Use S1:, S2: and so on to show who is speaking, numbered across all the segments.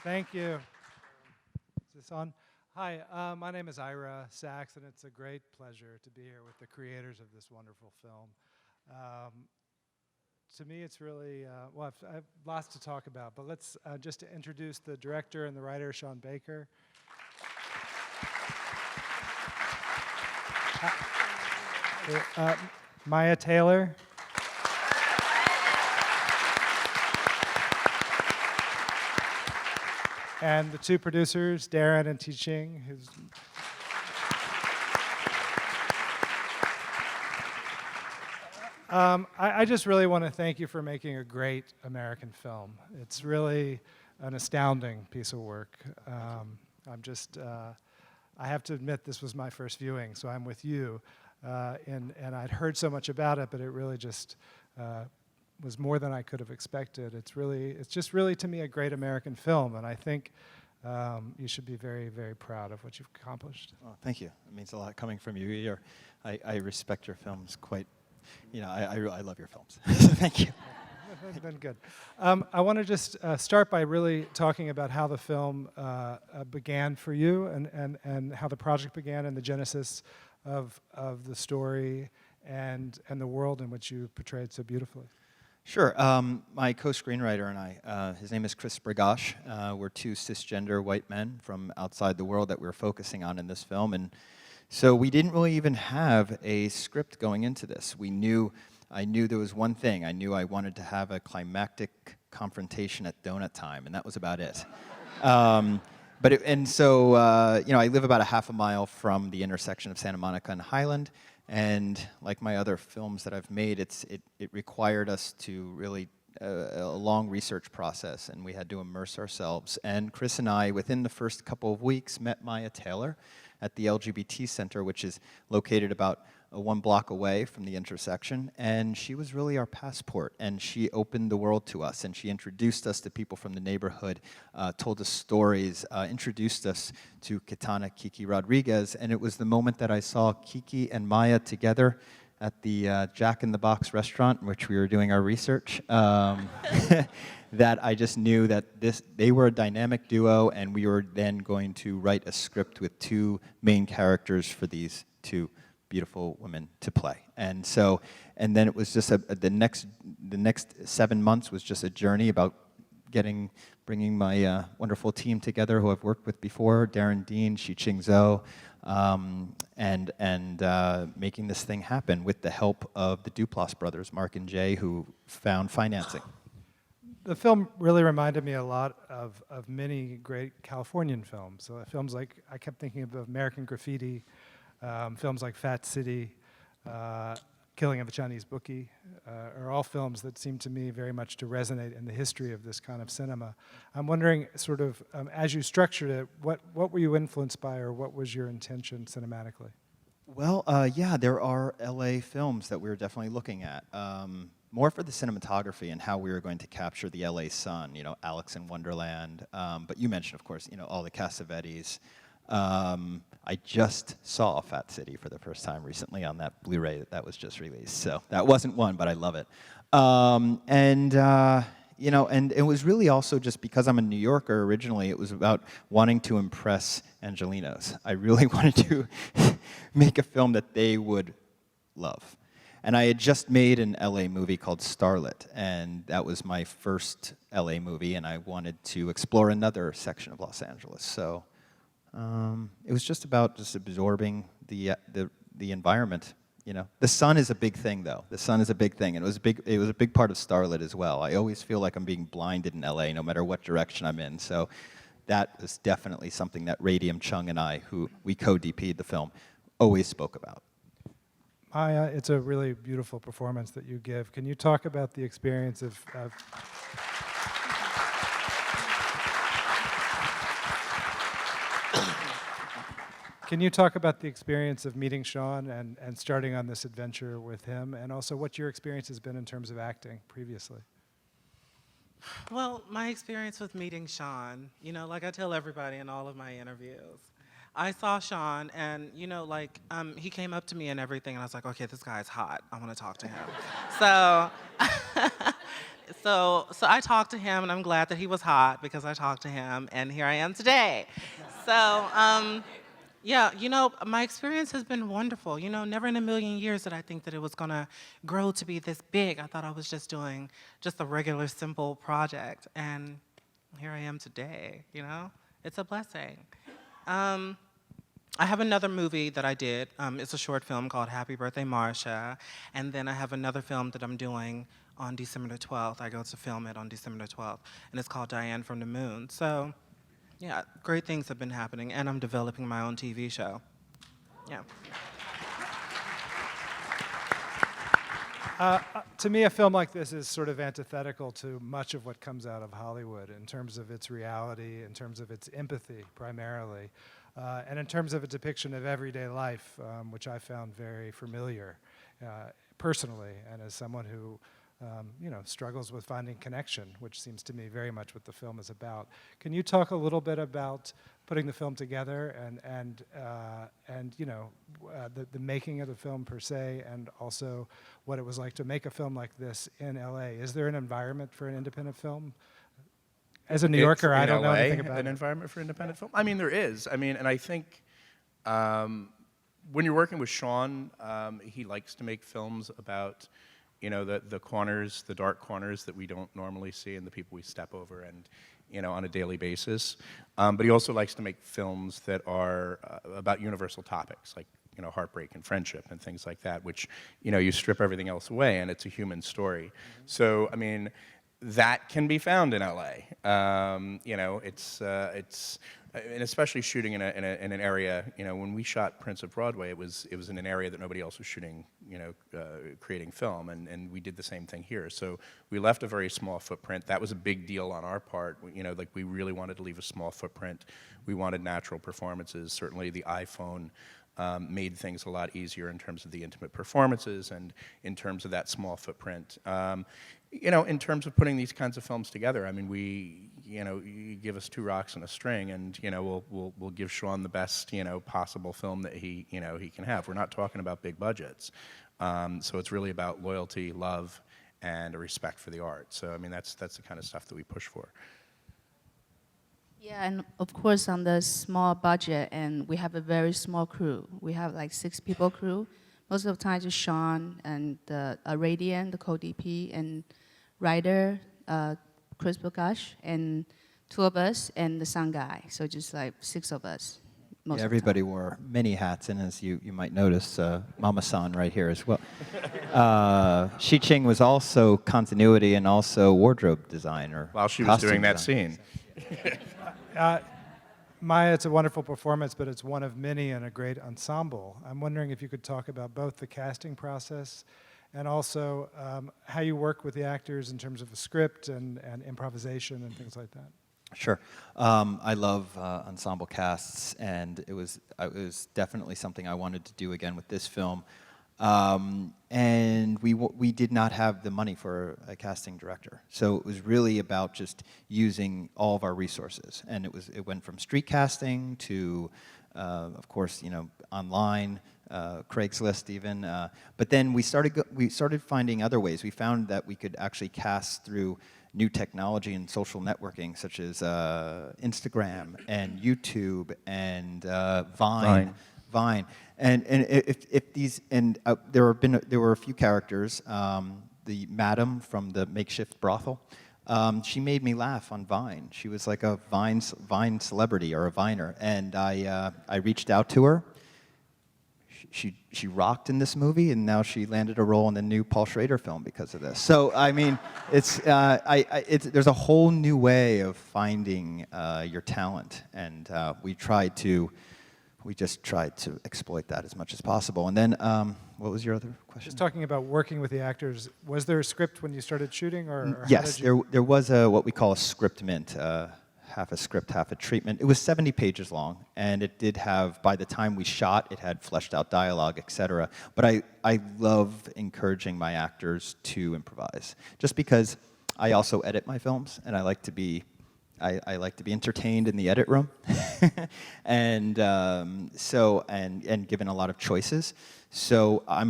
S1: Thank you. Is this on? Hi, my name is Ira Sachs, and it's a great pleasure to be here with the creators of this wonderful film. To me, it's really, I've lots to talk about, but let's just introduce the director and the writer, Sean Baker. Maya Taylor. And the two producers, Darren and Shih-ching, who's I just really want to thank you for making a great American film. It's really an astounding piece of work. I have to admit this was my first viewing, so I'm with you. And I'd heard so much about it, but it really just was more than I could have expected. It's just really to me a great American film, and I think you should be very, very proud of what you've accomplished.
S2: Oh, thank you. It means a lot coming from you. I respect your films quite. I love your films. Thank you.
S1: Then good. I want to just start by really talking about how the film began for you and how the project began and the genesis of the story and the world in which you portrayed so beautifully.
S2: Sure. My co-screenwriter and I, his name is Chris Brigosh. We're two cisgender white men from outside the world that we're focusing on in this film. And so we didn't really even have a script going into this. I knew there was one thing. I knew I wanted to have a climactic confrontation at donut time, and that was about it. I live about a half a mile from the intersection of Santa Monica and Highland. And like my other films that I've made, it required us to really a long research process, and we had to immerse ourselves. And Chris and I, within the first couple of weeks, met Maya Taylor at the LGBT Center, which is located about 1 block away from the intersection. And she was really our passport, and she opened the world to us, and she introduced us to people from the neighborhood, told us stories, introduced us to Kitana Kiki Rodriguez. And it was the moment that I saw Kiki and Maya together at the Jack in the Box restaurant in which we were doing our research, that I just knew that they were a dynamic duo, and we were then going to write a script with two main characters for these two beautiful women to play. And then it was just the next 7 months was just a journey about bringing my wonderful team together who I've worked with before, Darren Dean, Shih-ching Zhou, and making this thing happen with the help of the Duplass brothers, Mark and Jay, who found financing.
S1: The film really reminded me a lot of many great Californian films. So films like, I kept thinking of American Graffiti, films like Fat City, Killing of a Chinese Bookie, are all films that seem to me very much to resonate in the history of this kind of cinema. I'm wondering, sort of, as you structured it, what were you influenced by, or what was your intention cinematically?
S2: Well, there are LA films that we were definitely looking at. More for the cinematography and how we were going to capture the LA sun, Alex in Wonderland. But you mentioned, of course, all the Cassavetes. I just saw Fat City for the first time recently on that Blu-ray that was just released. So that wasn't one, but I love it. And it was really also just because I'm a New Yorker originally, it was about wanting to impress Angelinos. I really wanted to make a film that they would love. And I had just made an LA movie called Starlet, and that was my first LA movie, and I wanted to explore another section of Los Angeles. So it was just about absorbing the environment. The sun is a big thing, though. The sun is a big thing, and it was a big part of Starlet as well. I always feel like I'm being blinded in LA, no matter what direction I'm in. So that was definitely something that Radium Chung and I, who we co-DP'd the film, always spoke about.
S1: Maya, it's a really beautiful performance that you give. Can you talk about the experience of Can you talk about the experience of meeting Sean and starting on this adventure with him, and also what your experience has been in terms of acting previously?
S3: Well, my experience with meeting Sean, like I tell everybody in all of my interviews, I saw Sean, and he came up to me and everything, and I was like, okay, this guy's hot. I want to talk to him. So so I talked to him, and I'm glad that he was hot because I talked to him, and here I am today. So, yeah, my experience has been wonderful. Never in a million years did I think that it was gonna grow to be this big. I thought I was just doing just a regular, simple project, and here I am today. It's a blessing. I have another movie that I did. It's a short film called Happy Birthday, Marcia. And then I have another film that I'm doing on December the 12th. I go to film it on December the 12th. And it's called Diane from the Moon. So, yeah, great things have been happening. And I'm developing my own TV show. Yeah.
S1: To me, a film like this is sort of antithetical to much of what comes out of Hollywood in terms of its reality, in terms of its empathy, primarily, and in terms of a depiction of everyday life, which I found very familiar personally, and as someone who struggles with finding connection, which seems to me very much what the film is about. Can you talk a little bit about putting the film together and the making of the film per se, and also what it was like to make a film like this in LA? Is there an environment for an independent film? As a New Yorker, I don't know anything about
S4: an
S1: it.
S4: environment for independent film? I mean, there is. And I think when you're working with Sean, he likes to make films about the corners, the dark corners that we don't normally see and the people we step over and, on a daily basis. But he also likes to make films that are about universal topics, like, heartbreak and friendship and things like that, which, you strip everything else away and it's a human story. So, I mean, that can be found in LA. It's and especially shooting in an area. When we shot Prince of Broadway, it was in an area that nobody else was shooting. Creating film, and we did the same thing here. So we left a very small footprint. That was a big deal on our part. We really wanted to leave a small footprint. We wanted natural performances. Certainly, the iPhone made things a lot easier in terms of the intimate performances and in terms of that small footprint. In terms of putting these kinds of films together, I mean, you give us two rocks and a string, and we'll give Sean the best possible film that he can have. We're not talking about big budgets, so it's really about loyalty, love, and a respect for the art. So I mean, that's the kind of stuff that we push for.
S5: Yeah, and of course on the small budget, and we have a very small crew. We have like 6 people crew. Most of the time just Sean and Radian, the co-DP, and writer, Chris Bokash, and 2 of us, and the sound guy. So just like 6 of us.
S2: Yeah, everybody wore many hats, and as you might notice, Mama-san right here as well. Shih-ching was also continuity and also wardrobe designer.
S4: While she was doing that scene.
S1: Maya, it's a wonderful performance, but it's one of many in a great ensemble. I'm wondering if you could talk about both the casting process and also how you work with the actors in terms of the script and improvisation and things like that.
S2: Sure. I love ensemble casts, and it was definitely something I wanted to do again with this film. And we did not have the money for a casting director, so it was really about just using all of our resources. And it went from street casting to, of course, online, Craigslist even. But then we started finding other ways. We found that we could actually cast through new technology and social networking, such as Instagram and YouTube and Vine. And if these, and there were a few characters. The madam from the makeshift brothel, she made me laugh on Vine. She was like a Vine celebrity or a Viner, and I reached out to her. She rocked in this movie, and now she landed a role in the new Paul Schrader film because of this. So I mean, there's a whole new way of finding your talent, and we just tried to exploit that as much as possible. And then, what was your other question?
S1: Just talking about working with the actors, was there a script when you started shooting, or
S2: yes, there was what we call a script mint. Half a script, half a treatment. It was 70 pages long, and it did have, by the time we shot, it had fleshed out dialogue, etc. But I love encouraging my actors to improvise, just because I also edit my films, and I like to be entertained in the edit room, and given a lot of choices. So I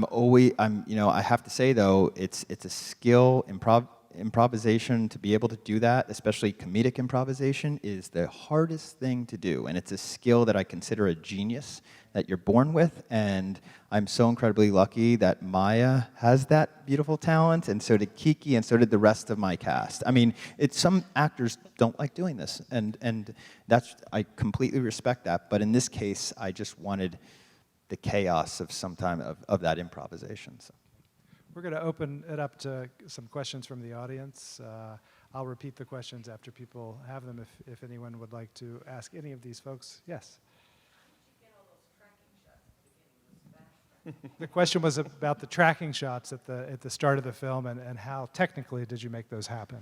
S2: have to say though, it's a skill. improvisation, to be able to do that, especially comedic improvisation, is the hardest thing to do. And it's a skill that I consider a genius that you're born with. And I'm so incredibly lucky that Maya has that beautiful talent, and so did Kiki, and so did the rest of my cast. I mean, some actors don't like doing this, and I completely respect that. But in this case, I just wanted the chaos of of that improvisation. So.
S1: We're going to open it up to some questions from the audience. I'll repeat the questions after people have them if anyone would like to ask any of these folks. Yes? The question was about the tracking shots at the start of the film and how technically did you make those happen?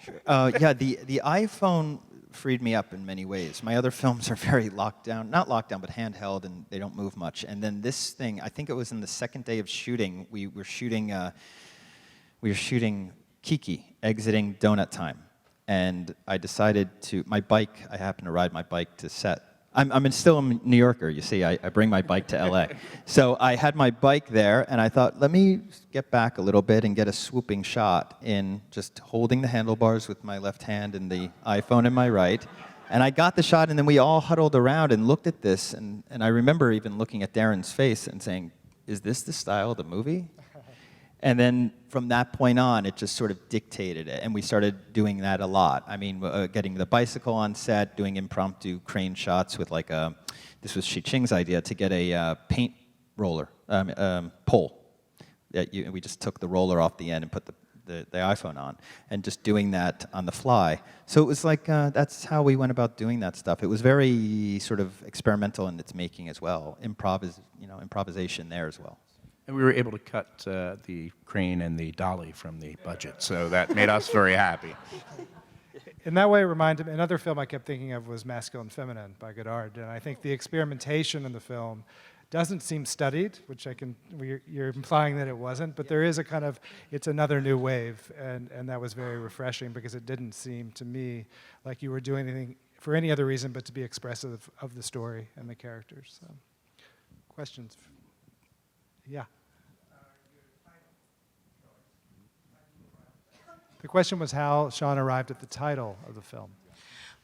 S2: Sure. Yeah, the iPhone freed me up in many ways. My other films are very locked down, not locked down, but handheld, and they don't move much. And then this thing, I think it was in the second day of shooting, we were shooting Kiki exiting Donut Time, and I decided I happened to ride my bike to set. I'm still a New Yorker, you see. I bring my bike to LA. So I had my bike there, and I thought, let me get back a little bit and get a swooping shot in just holding the handlebars with my left hand and the iPhone in my right. And I got the shot, and then we all huddled around and looked at this, and I remember even looking at Darren's face and saying, is this the style of the movie? And then from that point on, it just sort of dictated it, and we started doing that a lot. I mean, getting the bicycle on set, doing impromptu crane shots with this was Shih-ching's idea, to get a paint roller, pole. We just took the roller off the end and put the iPhone on, and just doing that on the fly. So it was like, that's how we went about doing that stuff. It was very sort of experimental in its making as well. Improvisation there as well.
S4: And we were able to cut the crane and the dolly from the budget, so that made us very happy.
S1: In that way, it reminded me, another film I kept thinking of was Masculine Feminine by Godard, and I think the experimentation in the film doesn't seem studied, which you're implying that it wasn't, but there is it's another new wave, and that was very refreshing because it didn't seem to me like you were doing anything for any other reason but to be expressive of the story and the characters. So. Questions? Yeah. The question was how Sean arrived at the title of the film.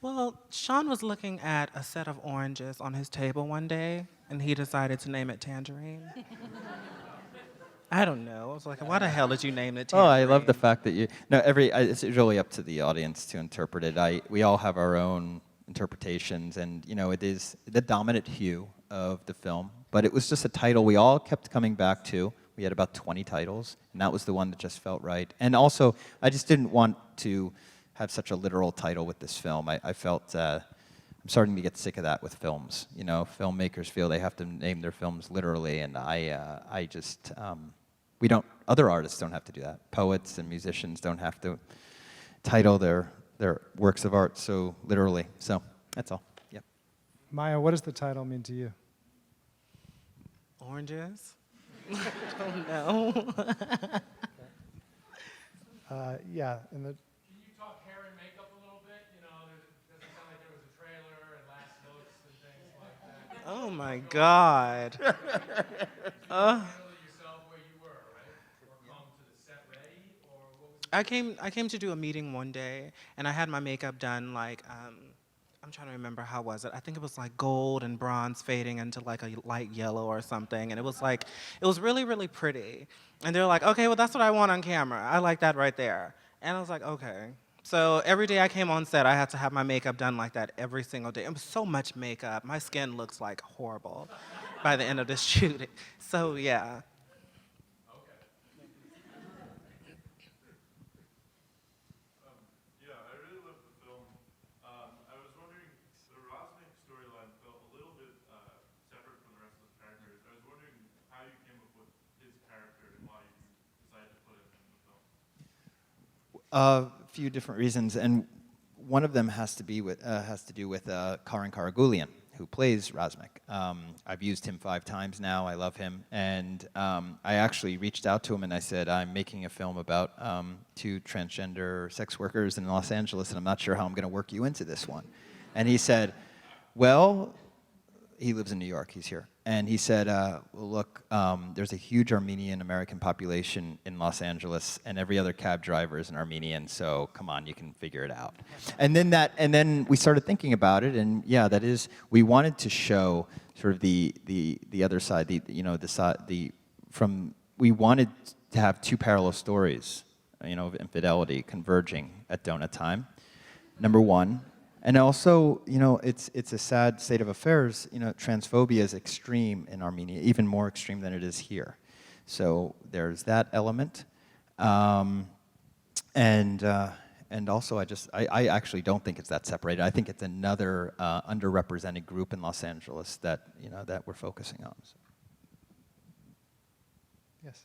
S3: Well, Sean was looking at a set of oranges on his table one day, and he decided to name it Tangerine. I don't know. I was like, why the hell did you name it Tangerine?
S2: Oh, I love the fact that it's really up to the audience to interpret it. We all have our own interpretations, and it is the dominant hue of the film. But it was just a title we all kept coming back to. We had about 20 titles, and that was the one that just felt right. And also, I just didn't want to have such a literal title with this film. I felt I'm starting to get sick of that with films. Filmmakers feel they have to name their films literally, and other artists don't have to do that. Poets and musicians don't have to title their works of art so literally. So that's all. Yep.
S1: Maya, what does the title mean to you?
S3: Oranges? I don't know.
S1: Yeah.
S6: Can you talk hair and makeup a little bit? It doesn't sound like there was a trailer and last looks and things like that.
S3: Oh my God.
S6: Handle yourself where you were, right? Or come to the set ready, or what was
S3: I came to do a meeting one day, and I had my makeup done I'm trying to remember how was it. I think it was like gold and bronze fading into like a light yellow or something, and it was really, really pretty. And they're like, okay, well that's what I want on camera. I like that right there. And I was like, okay. So every day I came on set, I had to have my makeup done like that every single day. It was so much makeup. My skin looks like horrible by the end of this shooting. So yeah.
S7: Yeah, I really loved the film. I was wondering, the Rosnick storyline felt a little bit separate from the rest of the characters. I was wondering how you came up with his character and why you decided to put him in the film.
S2: A few different reasons, and one of them has to do with Karan Karagulian, who plays Rosnick. I've used him 5 times now. I love him, and I actually reached out to him and I said, I'm making a film about 2 transgender sex workers in Los Angeles, and I'm not sure how I'm going to work you into this one. And he said, well, he lives in New York. He's here. And he said, well, look, there's a huge Armenian-American population in Los Angeles, and every other cab driver is an Armenian, so come on, you can figure it out. And then we started thinking about it, and yeah, that is, we wanted to show sort of the other side, we wanted to have two parallel stories, of infidelity converging at donut time, number one. And also, it's a sad state of affairs. Transphobia is extreme in Armenia, even more extreme than it is here. So there's that element. And also, I actually don't think it's that separated. I think it's another underrepresented group in Los Angeles that, that we're focusing on. So.
S1: Yes.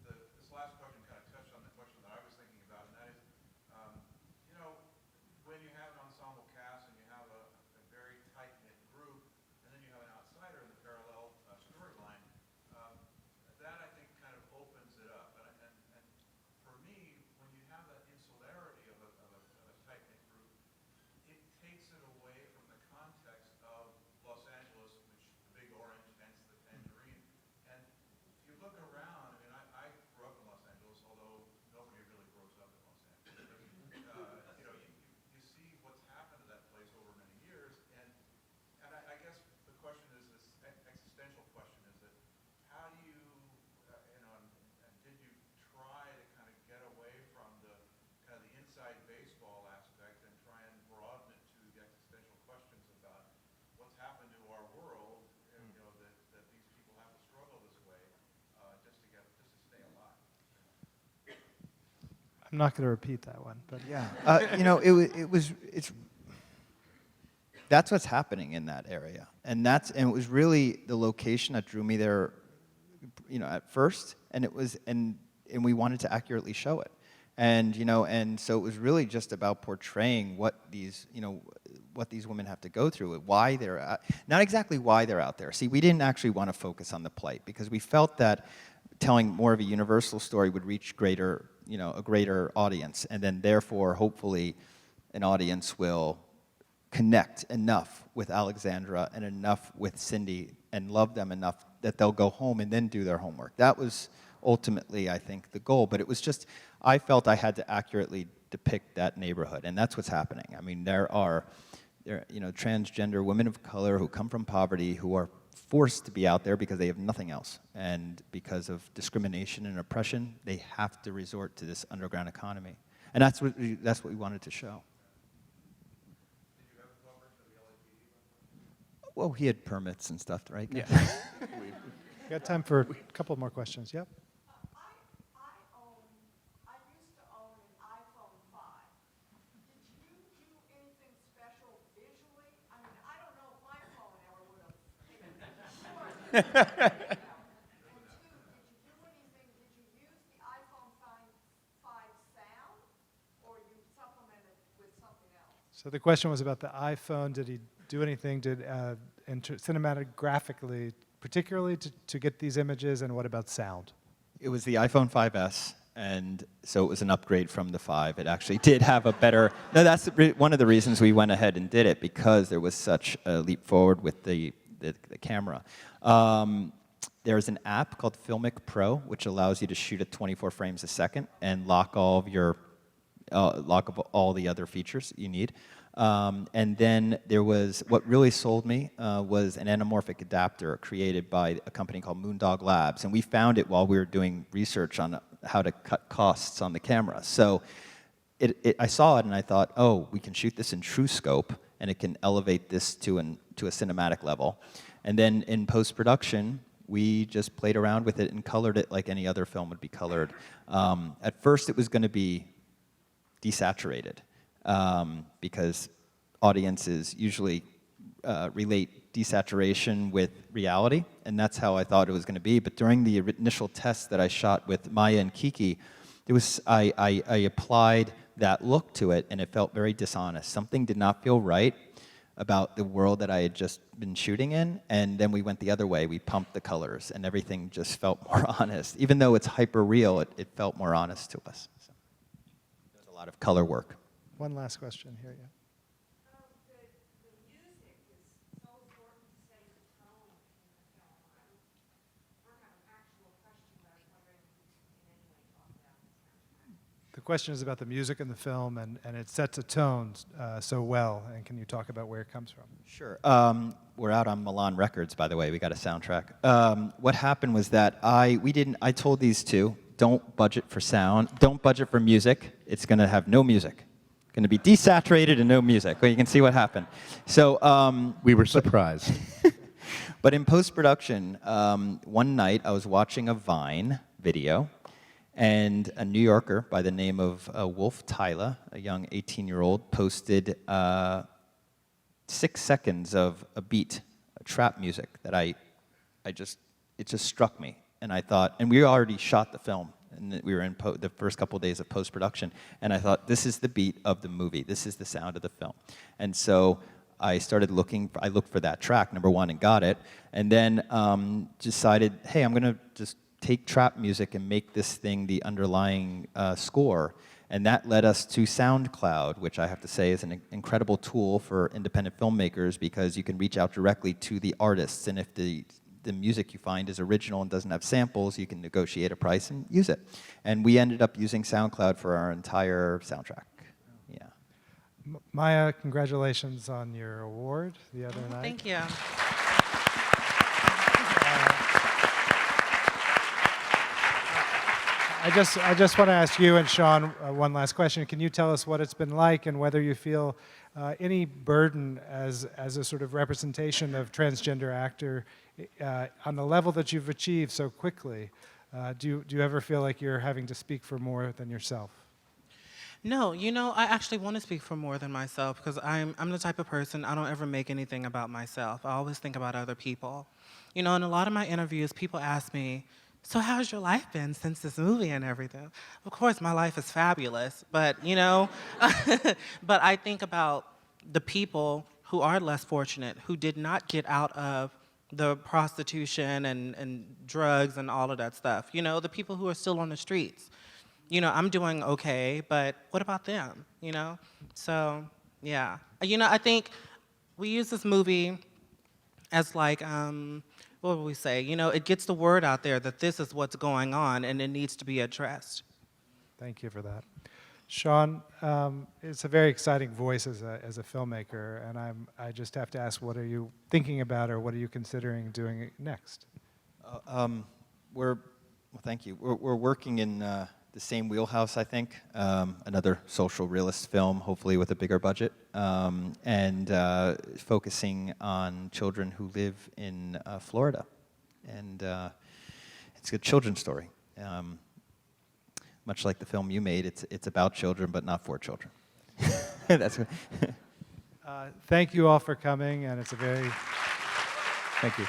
S8: This last question kind of touched on the question that I was thinking about, and that is, when you have an ensemble cast and you have a very tight-knit group, and then you have an outsider in the parallel storyline, that I think kind of opens it up. And for me, when you have that insularity of a tight-knit group, it takes it away from the context of Los Angeles, which the big orange, hence the Tangerine. And if you look around, I mean, I grew up in Los Angeles, although nobody really grows up in Los Angeles. You see what's happened to that place over many years, and I guess the question is this existential question: is that how do you, and did you try to kind of get away from the kind of the inside baseball aspect and try and broaden it to the existential questions about what's happened to our world, and, that these people have to struggle this way just to stay alive?
S1: I'm not going to repeat that one, but
S2: Yeah, that's what's happening in that area, and it was really the location that drew me there, at first, and we wanted to accurately show it, and so it was really just about portraying what these women have to go through, why not exactly why they're out there. See, we didn't actually want to focus on the plight because we felt that telling more of a universal story would reach a greater audience, and then therefore, hopefully, an audience will connect enough with Alexandra and enough with Cindy and love them enough that they'll go home and then do their homework. That was ultimately, I think, the goal, but it was just, I felt I had to accurately depict that neighborhood, and that's what's happening. I mean, there are transgender women of color who come from poverty who are forced to be out there because they have nothing else. And because of discrimination and oppression, they have to resort to this underground economy. And that's what we wanted to show.
S8: Did you have a cover for the LAPD?
S2: Well, he had permits and stuff, right?
S4: Yeah.
S1: we got time for a couple more questions. Yep.
S9: I used to own an iPhone 5. Did you do anything special visually? I mean, I don't know if my phone ever would have taken a picture. And two, did you do anything, did you use the iPhone 5 sound, or you supplemented with something else?
S1: So the question was about the iPhone. Did he do anything cinematographically, particularly to get these images, and what about sound?
S2: It was the iPhone 5S, and so it was an upgrade from the 5. It actually did have a better... No, that's one of the reasons we went ahead and did it, because there was such a leap forward with the camera. There's an app called Filmic Pro, which allows you to shoot at 24 frames a second and lock all the other features you need. And then there was, what really sold me was an anamorphic adapter created by a company called Moondog Labs. And we found it while we were doing research on how to cut costs on the camera. So I saw it and I thought, oh, we can shoot this in true scope and it can elevate this to a cinematic level. And then in post-production, we just played around with it and colored it like any other film would be colored. At first, it was going to be desaturated. Because audiences usually relate desaturation with reality, and that's how I thought it was going to be. But during the initial test that I shot with Maya and Kiki, I applied that look to it, and it felt very dishonest. Something did not feel right about the world that I had just been shooting in, and then we went the other way. We pumped the colors, and everything just felt more honest. Even though it's hyper-real, it felt more honest to us. So, there's a lot of color work.
S1: One last question here, yeah.
S9: The music is so important to setting the tone.
S1: question is about the music in the film, and it sets a tone so well. And can you talk about where it comes from?
S2: Sure. We're out on Milan Records, by the way. We got a soundtrack. What happened was that I told these two, don't budget for sound, don't budget for music. It's going to have no music. Going to be desaturated and no music. Well, you can see what happened. So
S4: We were surprised.
S2: but in post-production, one night I was watching a Vine video, and a New Yorker by the name of Wolf Tyler, a young 18-year-old, posted 6 seconds of a beat, trap music that it just struck me. And I thought, and we already shot the film, and we were in the first couple of days of post-production, and I thought, this is the beat of the movie. This is the sound of the film. And so I started I looked for that track, number one, and got it, and then decided, hey, I'm going to just take trap music and make this thing the underlying score. And that led us to SoundCloud, which I have to say is an incredible tool for independent filmmakers because you can reach out directly to the artists. And if the music you find is original and doesn't have samples, you can negotiate a price and use it. And we ended up using SoundCloud for our entire soundtrack. Yeah.
S1: Maya, congratulations on your award the other night.
S3: Thank you.
S1: I just want to ask you and Sean one last question. Can you tell us what it's been like and whether you feel any burden as a sort of representation of transgender actor on the level that you've achieved so quickly? Do you ever feel like you're having to speak for more than yourself?
S3: No, I actually want to speak for more than myself because I'm the type of person, I don't ever make anything about myself. I always think about other people. In a lot of my interviews, people ask me, so how's your life been since this movie and everything? Of course, my life is fabulous, but, but I think about the people who are less fortunate, who did not get out of the prostitution and drugs and all of that stuff. The people who are still on the streets. I'm doing okay, but what about them, So, yeah. I think we use this movie as like, what would we say? It gets the word out there that this is what's going on and it needs to be addressed.
S1: Thank you for that. Sean, it's a very exciting voice as a filmmaker, and I just have to ask, what are you thinking about or what are you considering doing next?
S2: Well, thank you. We're working in the same wheelhouse, I think. Another social realist film, hopefully with a bigger budget, and focusing on children who live in Florida. And it's a children's story. Much like the film you made, it's about children, but not for children. That's what
S1: Thank you all for coming, and it's a very... Thank you.